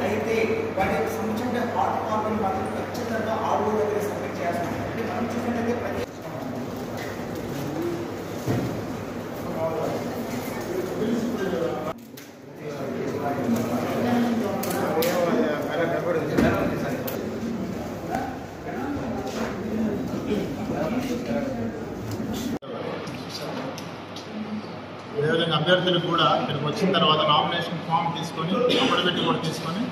అయితే వాటి సంబంధించిన హాట్ కాపీని మాత్రం ఖచ్చితంగా ఆర్ఓ దగ్గర సబ్మిట్ చేయాల్సి ఉంటుంది. మనం చూసినట్లయితే ప్రతి అదేవిధంగా అభ్యర్థులకు కూడా ఇక్కడికి వచ్చిన తర్వాత నామినేషన్ ఫామ్ తీసుకొని అఫిడవిట్ కూడా తీసుకొని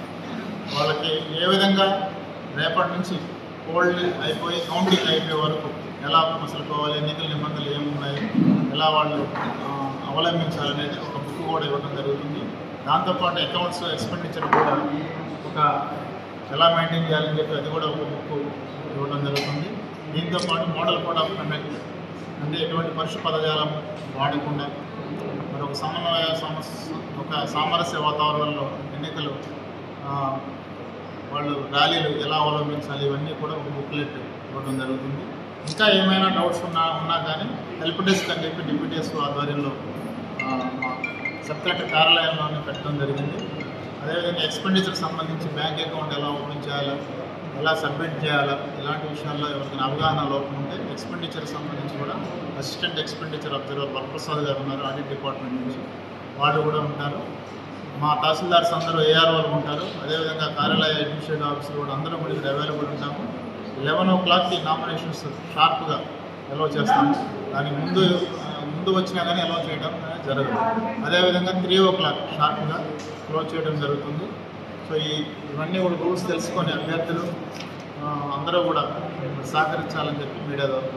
వాళ్ళకి ఏ విధంగా రేపటి నుంచి పోల్ అయిపోయి కౌంటింగ్ అయిపోయే వరకు ఎలా మసలుకోవాలి, ఎన్నికల నిబంధనలు ఏమున్నాయి, ఎలా వాళ్ళు అవలంబించాలనేది ఒక బుక్ కూడా ఇవ్వడం జరుగుతుంది. దాంతోపాటు అకౌంట్స్ ఎక్స్పెండిచర్ కూడా ఒక ఎలా మెయింటైన్ చేయాలని చెప్పి అది కూడా ఒక బుక్ ఇవ్వడం జరుగుతుంది. దీంతోపాటు మోడల్ కోడ్ ఆఫ్ కండక్ట్ అంటే ఎటువంటి పరుష పదజాలం వాడకుండా మరి ఒక సమన్వయ ఒక సామరస్య వాతావరణంలో ఎన్నికలు వాళ్ళు ర్యాలీలు ఎలా అవలంబించాలి ఇవన్నీ కూడా ఒక బుక్లెట్ ఇవ్వడం జరుగుతుంది. ఇంకా ఏమైనా డౌట్స్ ఉన్నా కానీ హెల్ప్ డెస్క్ అని చెప్పి డిప్యూటీఎస్ ఆధ్వర్యంలో సబ్ కలెక్టర్ కార్యాలయంలోనే పెట్టడం జరిగింది. అదేవిధంగా ఎక్స్పెండిచర్కి సంబంధించి బ్యాంక్ అకౌంట్ ఎలా ఓపెన్ చేయాలా, ఎలా సబ్మిట్ చేయాలా, ఇలాంటి విషయాల్లో ఎవరికైనా అవగాహన లోపం ఉంటే ఎక్స్పెండిచర్కి సంబంధించి కూడా అసిస్టెంట్ ఎక్స్పెండిచర్ అబ్జర్వర్ వరప్రసాద్ గారు ఉన్నారు ఆడిట్ డిపార్ట్మెంట్ నుంచి, వాళ్ళు కూడా ఉంటారు. మా తహసీల్దార్స్ అందరూ ఏఆర్ఓలు ఉంటారు. అదేవిధంగా కార్యాలయ అడ్మినిస్ట్రేటివ్ ఆఫీసర్ కూడా అందరం కూడా ఇక్కడ అవైలబుల్ ఉంటాము. 11 o'clockకి నామినేషన్స్ షార్ప్గా అలౌ చేస్తాము. దానికి ముందు వచ్చినా కానీ అలౌ చేయడం జరగదు. అదేవిధంగా 3 o'clock షార్ప్గా క్లోజ్ చేయడం జరుగుతుంది. సో ఇవన్నీ కూడా రూల్స్ తెలుసుకొని అభ్యర్థులు అందరూ కూడా సహకరించాలని చెప్పి మీడియా ద్వారా